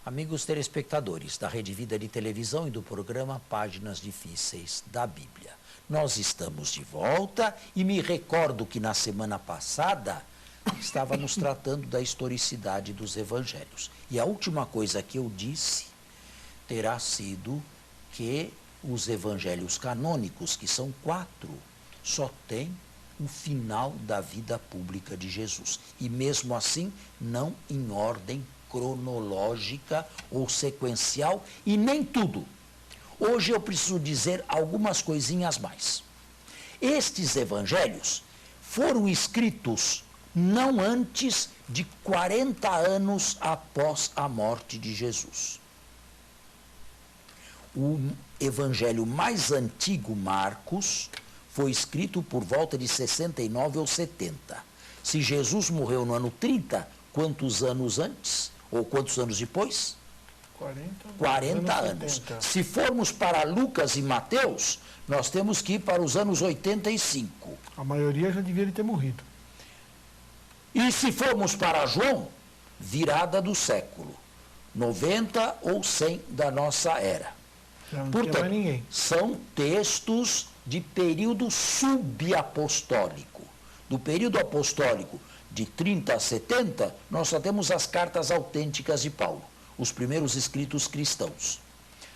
Amigos telespectadores da Rede Vida de Televisão e do programa Páginas Difíceis da Bíblia. Nós estamos de volta e me recordo que na semana passada estávamos tratando da historicidade dos evangelhos. E a última coisa que eu disse terá sido que os evangelhos canônicos, que são 4, só têm o final da vida pública de Jesus. E mesmo assim, não em ordem cronológica ou sequencial, e nem tudo. Hoje eu preciso dizer algumas coisinhas mais. Estes evangelhos foram escritos não antes de 40 anos após a morte de Jesus. O evangelho mais antigo, Marcos, foi escrito por volta de 69 ou 70. Se Jesus morreu no ano 30, quantos anos antes? Ou quantos anos depois? 40 anos. Se formos para Lucas e Mateus, nós temos que ir para os anos 85. A maioria já devia ter morrido. E se formos para João, virada do século, 90 ou 100 da nossa era. Já não Portanto, tinha mais ninguém. são textos de período subapostólico. Do período apostólico de 30 a 70, nós só temos as cartas autênticas de Paulo, os primeiros escritos cristãos.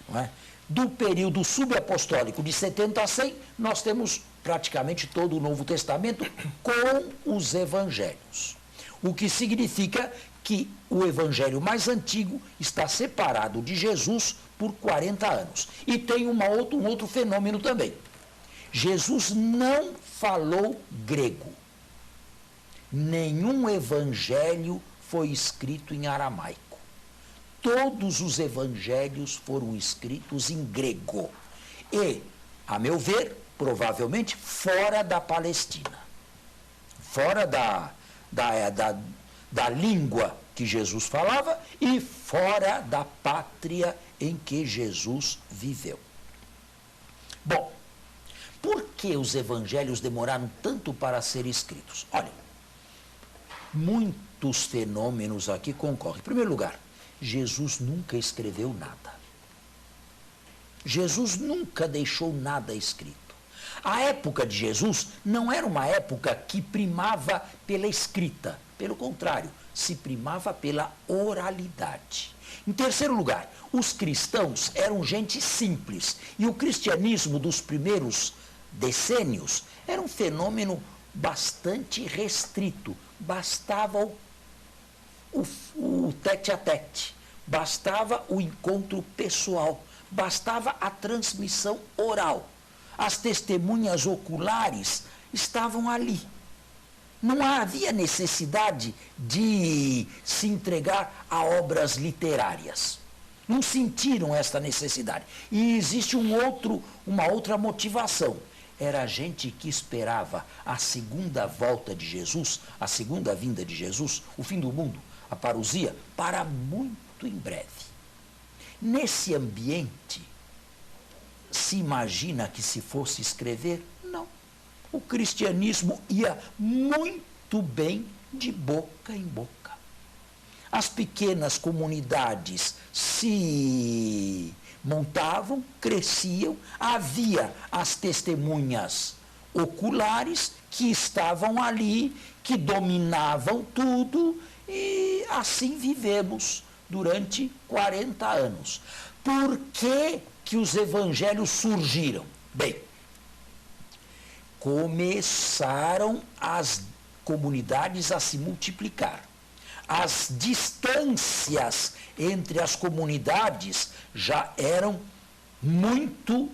Não é? Do período subapostólico de 70 a 100, nós temos praticamente todo o Novo Testamento com os evangelhos. O que significa que o evangelho mais antigo está separado de Jesus por 40 anos. E tem um outro fenômeno também. Jesus não falou grego. Nenhum evangelho foi escrito em aramaico. Todos os evangelhos foram escritos em grego. E, a meu ver, provavelmente fora da Palestina. Fora da língua que Jesus falava e fora da pátria em que Jesus viveu. Bom, por que os evangelhos demoraram tanto para ser escritos? Olha, muitos fenômenos aqui concorrem. Em primeiro lugar, Jesus nunca escreveu nada. Jesus nunca deixou nada escrito. A época de Jesus não era uma época que primava pela escrita. Pelo contrário, se primava pela oralidade. Em terceiro lugar, os cristãos eram gente simples. E o cristianismo dos primeiros decênios era um fenômeno bastante restrito. Bastava o tete-a-tete, bastava o encontro pessoal, bastava a transmissão oral. As testemunhas oculares estavam ali. Não havia necessidade de se entregar a obras literárias. Não sentiram esta necessidade. E existe uma outra motivação. Era a gente que esperava a segunda volta de Jesus, a segunda vinda de Jesus, o fim do mundo, a parousia, para muito em breve. Nesse ambiente, se imagina que se fosse escrever? Não. O cristianismo ia muito bem de boca em boca. As pequenas comunidades se montavam, cresciam, havia as testemunhas oculares que estavam ali, que dominavam tudo, e assim vivemos durante 40 anos. Por que os evangelhos surgiram? Bem, começaram as comunidades a se multiplicar. As distâncias entre as comunidades já eram muito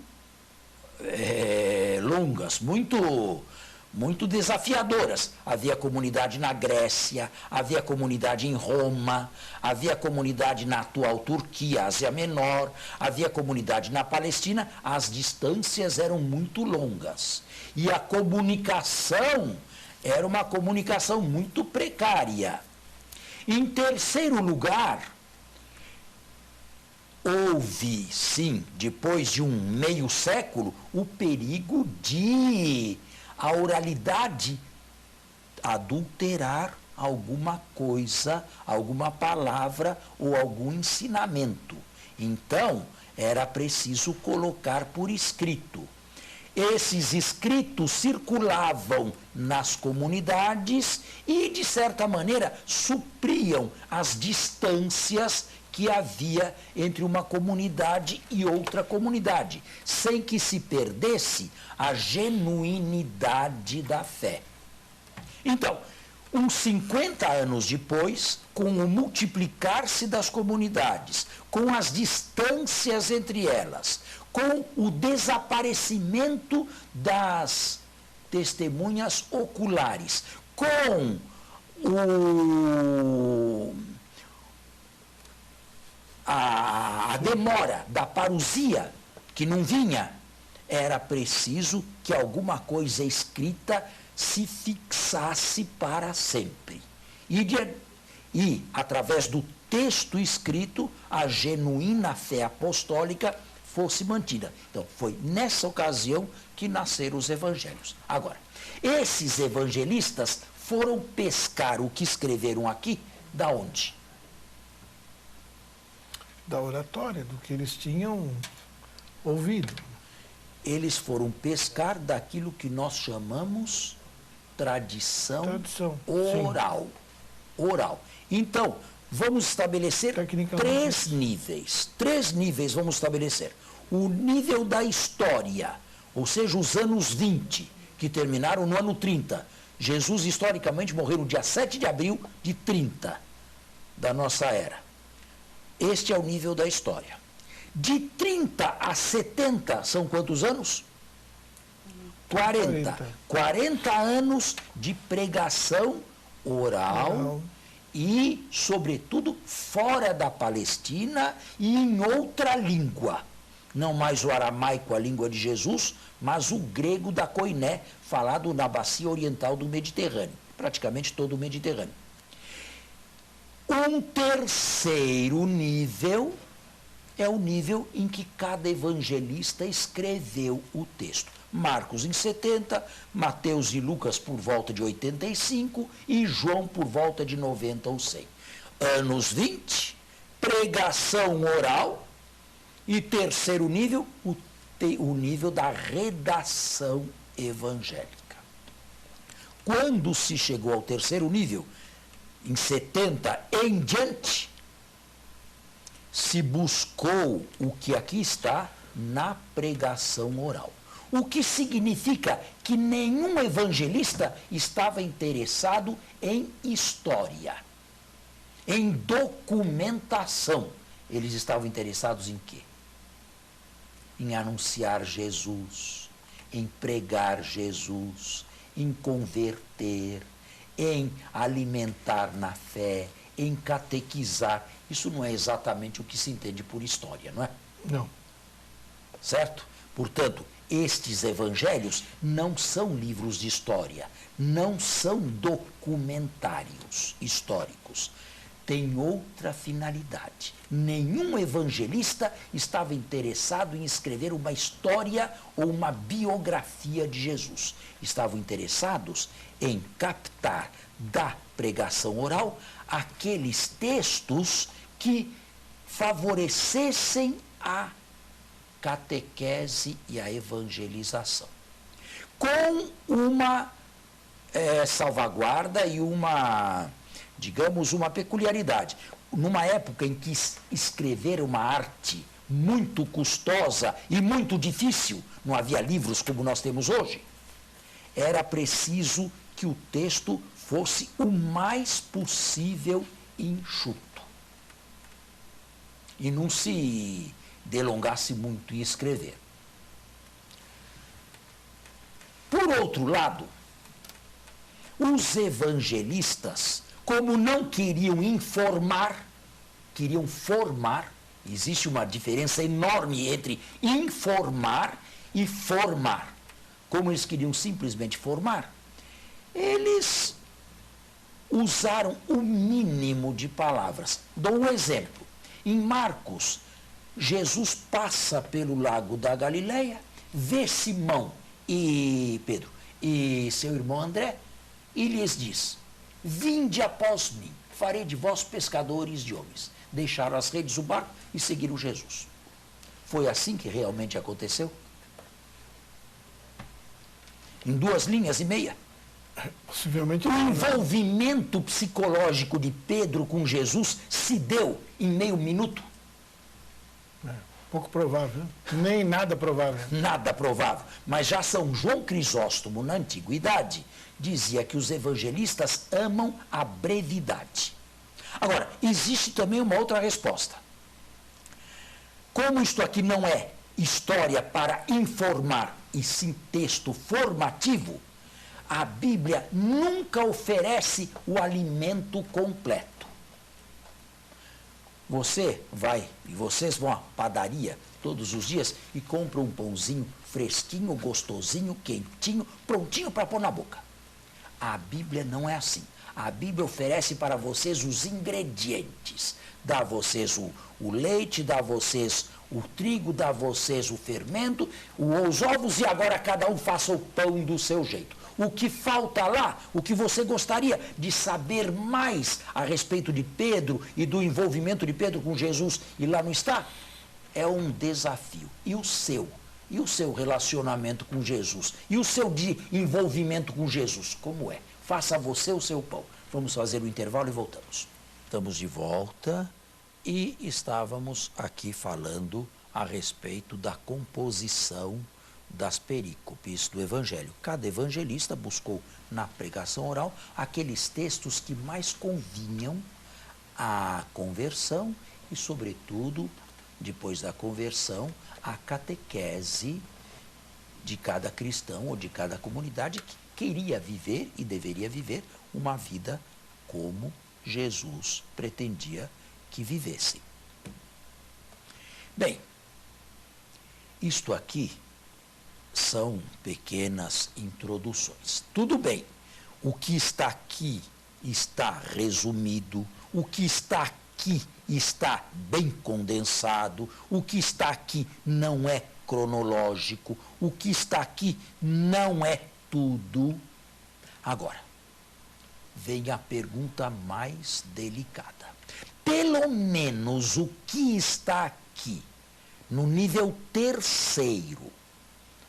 longas, muito desafiadoras. Havia comunidade na Grécia, havia comunidade em Roma, havia comunidade na atual Turquia, Ásia Menor, havia comunidade na Palestina. As distâncias eram muito longas. E a comunicação era uma comunicação muito precária. Em terceiro lugar, houve, sim, depois de um meio século, o perigo de a oralidade adulterar alguma coisa, alguma palavra ou algum ensinamento. Então, era preciso colocar por escrito. Esses escritos circulavam nas comunidades e, de certa maneira, supriam as distâncias que havia entre uma comunidade e outra comunidade, sem que se perdesse a genuinidade da fé. Então, uns 50 anos depois, com o multiplicar-se das comunidades, com as distâncias entre elas, com o desaparecimento das testemunhas oculares, com a demora da parousia, que não vinha, era preciso que alguma coisa escrita se fixasse para sempre. E, através do texto escrito, a genuína fé apostólica fosse mantida. Então, foi nessa ocasião que nasceram os evangelhos. Agora, esses evangelistas foram pescar o que escreveram aqui, da onde? Da oratória, do que eles tinham ouvido. Eles foram pescar daquilo que nós chamamos tradição oral. Sim. Oral. Então, vamos estabelecer três níveis. Três níveis vamos estabelecer. O nível da história, ou seja, os anos 20, que terminaram no ano 30. Jesus, historicamente, morreu no dia 7 de abril de 30 da nossa era. Este é o nível da história. De 30 a 70 são quantos anos? 40. 40 anos de pregação oral e, sobretudo, fora da Palestina e em outra língua. Não mais o aramaico, a língua de Jesus, mas o grego da Koiné, falado na bacia oriental do Mediterrâneo, praticamente todo o Mediterrâneo. Um terceiro nível é o nível em que cada evangelista escreveu o texto. Marcos em 70, Mateus e Lucas por volta de 85 e João por volta de 90 ou 100. Anos 20, pregação oral e terceiro nível, o nível da redação evangélica. Quando se chegou ao terceiro nível, em 70 em diante, se buscou o que aqui está na pregação oral. O que significa que nenhum evangelista estava interessado em história, em documentação. Eles estavam interessados em quê? Em anunciar Jesus, em pregar Jesus, em converter, em alimentar na fé, em catequizar. Isso não é exatamente o que se entende por história, não é? Não. Certo? Portanto, estes evangelhos não são livros de história, não são documentários históricos. Tem outra finalidade. Nenhum evangelista estava interessado em escrever uma história ou uma biografia de Jesus. Estavam interessados em captar da pregação oral aqueles textos que favorecessem a catequese e a evangelização. Com uma salvaguarda e uma, digamos, uma peculiaridade. Numa época em que escrever uma arte muito custosa e muito difícil, não havia livros como nós temos hoje, era preciso que o texto fosse o mais possível enxuto. E não se delongasse muito em escrever. Por outro lado, os evangelistas, como não queriam informar, queriam formar. Existe uma diferença enorme entre informar e formar. Como eles queriam simplesmente formar, eles usaram o mínimo de palavras. Dou um exemplo. Em Marcos, Jesus passa pelo lago da Galileia, vê Simão e Pedro e seu irmão André, e lhes diz: vinde após mim, farei de vós pescadores de homens. Deixaram as redes do barco e seguiram Jesus. Foi assim que realmente aconteceu? Em 2 linhas e meia. Possivelmente O não. envolvimento psicológico de Pedro com Jesus se deu em meio minuto. Pouco provável, né? Nem nada provável. Nada provável. Mas já São João Crisóstomo, na antiguidade, dizia que os evangelistas amam a brevidade. Agora, existe também uma outra resposta. Como isto aqui não é história para informar, e sim texto formativo, a Bíblia nunca oferece o alimento completo. Você vai, e vocês vão à padaria todos os dias e compram um pãozinho fresquinho, gostosinho, quentinho, prontinho para pôr na boca. A Bíblia não é assim. A Bíblia oferece para vocês os ingredientes. Dá a vocês o leite, dá a vocês o trigo, dá a vocês o fermento, os ovos, e agora cada um faça o pão do seu jeito. O que falta lá, o que você gostaria de saber mais a respeito de Pedro e do envolvimento de Pedro com Jesus e lá não está, é um desafio. E o seu relacionamento com Jesus? E o seu envolvimento com Jesus? Como é? Faça você o seu pão. Vamos fazer o intervalo e voltamos. Estamos de volta e estávamos aqui falando a respeito da composição das perícopes do Evangelho. Cada evangelista buscou na pregação oral aqueles textos que mais convinham à conversão e, sobretudo, depois da conversão, à catequese de cada cristão ou de cada comunidade que queria viver e deveria viver uma vida como Jesus pretendia que vivesse. Bem, isto aqui são pequenas introduções. Tudo bem, o que está aqui está resumido, o que está aqui está bem condensado, o que está aqui não é cronológico, o que está aqui não é tudo. Agora, vem a pergunta mais delicada. Pelo menos o que está aqui, no nível 3º,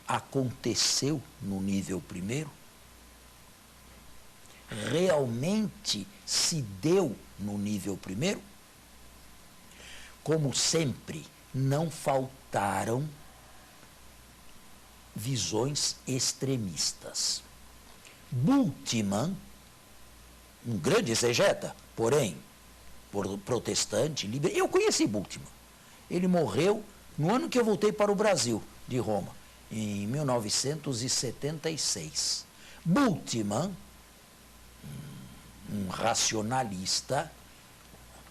aconteceu no nível 1º? Realmente se deu no nível 1º? Como sempre, não faltaram visões extremistas. Bultmann, um grande exegeta, porém, protestante, livre. Eu conheci Bultmann. Ele morreu no ano que eu voltei para o Brasil, de Roma, em 1976. Bultmann, um racionalista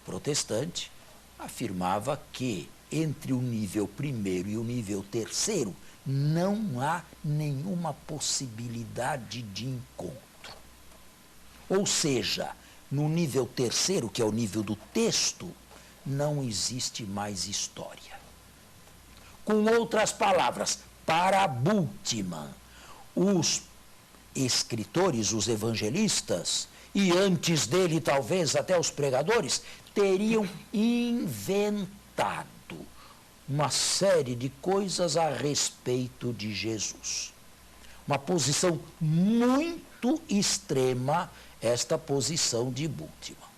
protestante, afirmava que entre o nível 1º e o nível 3º não há nenhuma possibilidade de encontro. Ou seja, no nível 3º, que é o nível do texto, não existe mais história. Com outras palavras, para Bultmann, os escritores, os evangelistas, e antes dele talvez até os pregadores, teriam inventado uma série de coisas a respeito de Jesus. Uma posição muito extrema, esta posição de Bultmann.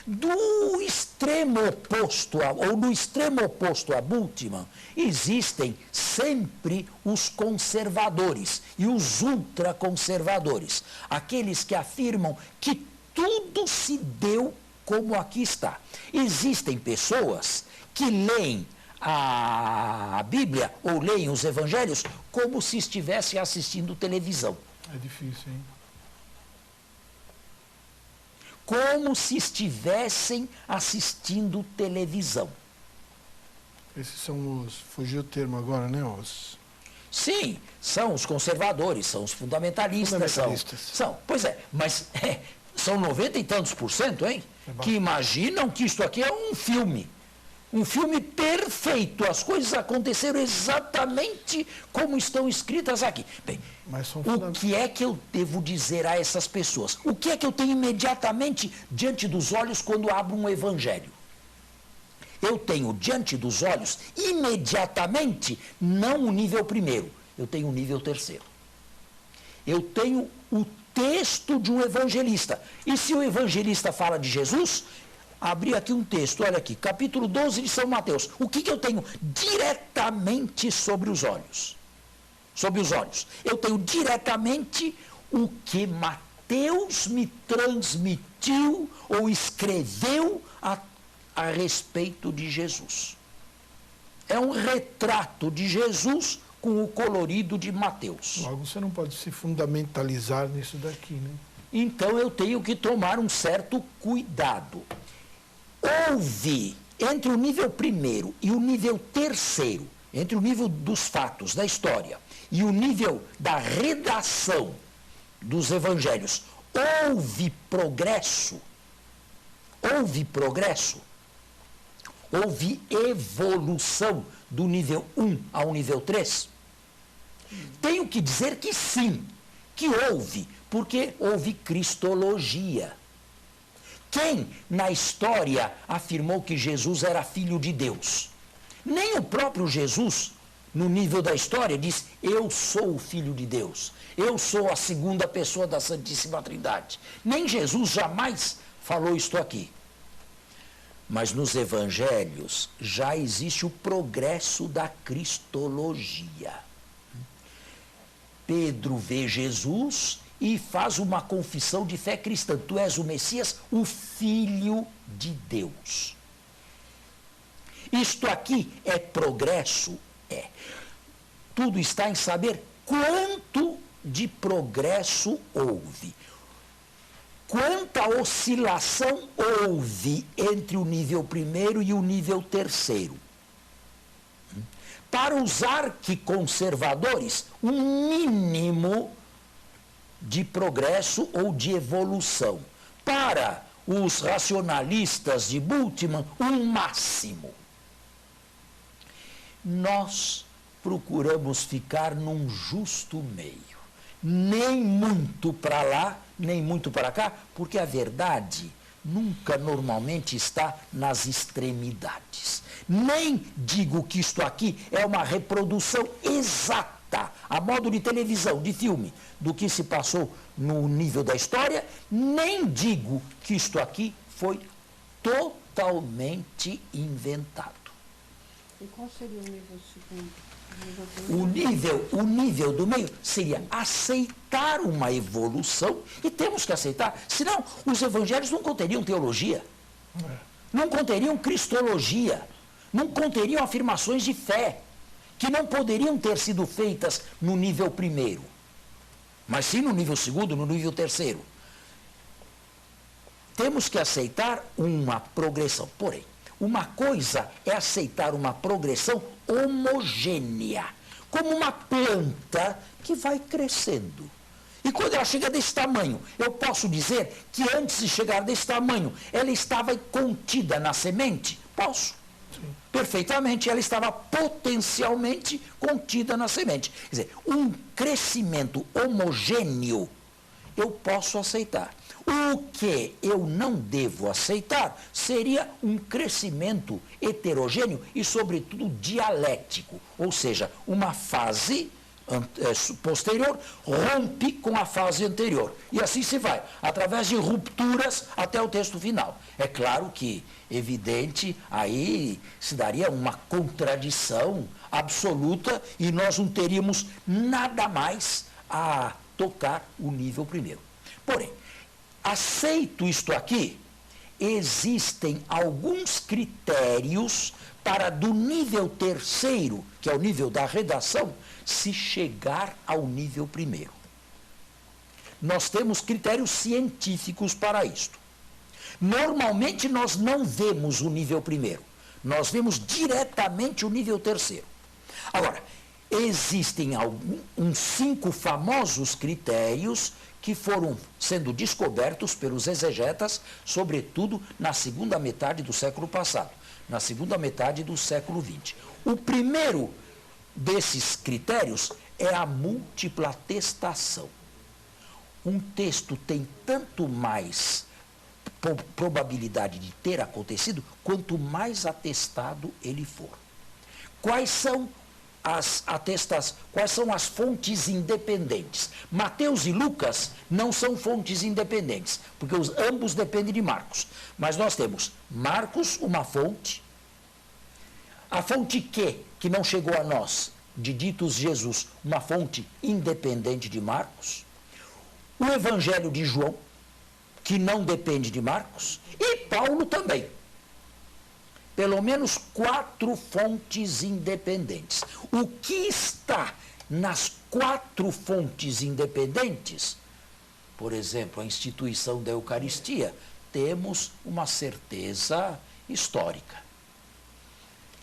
Do extremo oposto, ou no extremo oposto a Bultmann, existem sempre os conservadores e os ultraconservadores, aqueles que afirmam que tudo se deu como aqui está. Existem pessoas que leem a Bíblia ou leem os evangelhos como se estivessem assistindo televisão. É difícil, hein? Como se estivessem assistindo televisão. Esses são os... Fugiu o termo agora, né? Sim, são os conservadores, são os fundamentalistas. São, pois é, mas são 90 e tantos %, hein? Que imaginam que isto aqui é um filme. Um filme perfeito. As coisas aconteceram exatamente como estão escritas aqui. Bem, o que é que eu devo dizer a essas pessoas? O que é que eu tenho imediatamente diante dos olhos quando abro um evangelho? Eu tenho diante dos olhos, imediatamente, não o nível primeiro, eu tenho o nível terceiro. Eu tenho o texto de um evangelista. E se o evangelista fala de Jesus, abri aqui um texto, olha aqui, capítulo 12 de São Mateus. O que eu tenho diretamente sobre os olhos? Sobre os olhos. Eu tenho diretamente o que Mateus me transmitiu ou escreveu a respeito de Jesus. É um retrato de Jesus com o colorido de Mateus. Logo, você não pode se fundamentalizar nisso daqui, né? Então eu tenho que tomar um certo cuidado. Houve, entre o nível primeiro e o nível terceiro, entre o nível dos fatos, da história, e o nível da redação dos evangelhos, houve progresso. Houve progresso. Houve evolução do nível 1 ao nível 3? Tenho que dizer que sim, que houve, porque houve cristologia. Quem na história afirmou que Jesus era filho de Deus? Nem o próprio Jesus, no nível da história, diz: eu sou o filho de Deus, eu sou a segunda pessoa da Santíssima Trindade. Nem Jesus jamais falou isto aqui. Mas nos evangelhos já existe o progresso da cristologia. Pedro vê Jesus e faz uma confissão de fé cristã: tu és o Messias, o Filho de Deus. Isto aqui é progresso? É. Tudo está em saber quanto de progresso houve. Quanta oscilação houve entre o nível primeiro e o nível terceiro? Para os arquiconservadores, um mínimo de progresso ou de evolução. Para os racionalistas de Bultmann, um máximo. Nós procuramos ficar num justo meio. Nem muito para lá, nem muito para cá, porque a verdade nunca normalmente está nas extremidades. Nem digo que isto aqui é uma reprodução exata, a modo de televisão, de filme, do que se passou no nível da história, nem digo que isto aqui foi totalmente inventado. E qual seria o nível segundo? O nível do meio seria aceitar uma evolução, e temos que aceitar, senão os evangelhos não conteriam teologia, não conteriam cristologia, não conteriam afirmações de fé, que não poderiam ter sido feitas no nível primeiro, mas sim no nível segundo, no nível terceiro. Temos que aceitar uma progressão, porém, uma coisa é aceitar uma progressão homogênea, como uma planta que vai crescendo. E quando ela chega desse tamanho, eu posso dizer que antes de chegar desse tamanho, ela estava contida na semente? Posso. Sim. Perfeitamente, ela estava potencialmente contida na semente. Quer dizer, um crescimento homogêneo eu posso aceitar. O que eu não devo aceitar seria um crescimento heterogêneo e, sobretudo, dialético. Ou seja, uma fase posterior rompe com a fase anterior. E assim se vai, através de rupturas até o texto final. É claro que, evidente, aí se daria uma contradição absoluta e nós não teríamos nada mais a tocar o nível primeiro. Porém, aceito isto aqui, existem alguns critérios para do nível terceiro, que é o nível da redação, se chegar ao nível primeiro. Nós temos critérios científicos para isto. Normalmente nós não vemos o nível primeiro, nós vemos diretamente o nível terceiro. Agora, existem uns 5 famosos critérios que foram sendo descobertos pelos exegetas, sobretudo na segunda metade do século passado. na segunda metade do século XX. O primeiro desses critérios é a múltipla atestação. Um texto tem tanto mais probabilidade de ter acontecido, quanto mais atestado ele for. Quais são as fontes independentes? Mateus e Lucas não são fontes independentes, porque ambos dependem de Marcos. Mas nós temos Marcos, uma fonte, a fonte que não chegou a nós, de ditos Jesus, uma fonte independente de Marcos, o Evangelho de João, que não depende de Marcos, e Paulo também. Pelo menos 4 fontes independentes. O que está nas 4 fontes independentes, por exemplo, a instituição da Eucaristia, temos uma certeza histórica.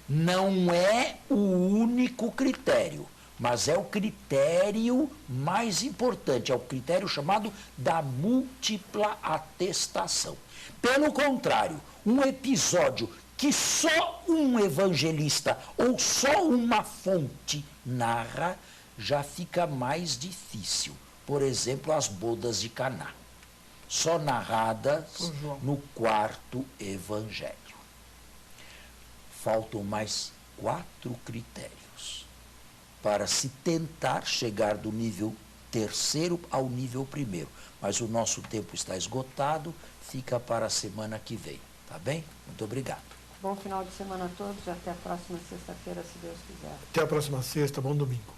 Não é o único critério, mas é o critério mais importante, é o critério chamado da múltipla atestação. Pelo contrário, um episódio que só um evangelista ou só uma fonte narra, já fica mais difícil. Por exemplo, as bodas de Caná, só narradas no 4º evangelho. Faltam mais 4 critérios para se tentar chegar do nível 3º ao nível 1º. Mas o nosso tempo está esgotado, fica para a semana que vem. Tá bem? Muito obrigado. Bom final de semana a todos e até a próxima sexta-feira, se Deus quiser. Até a próxima sexta, bom domingo.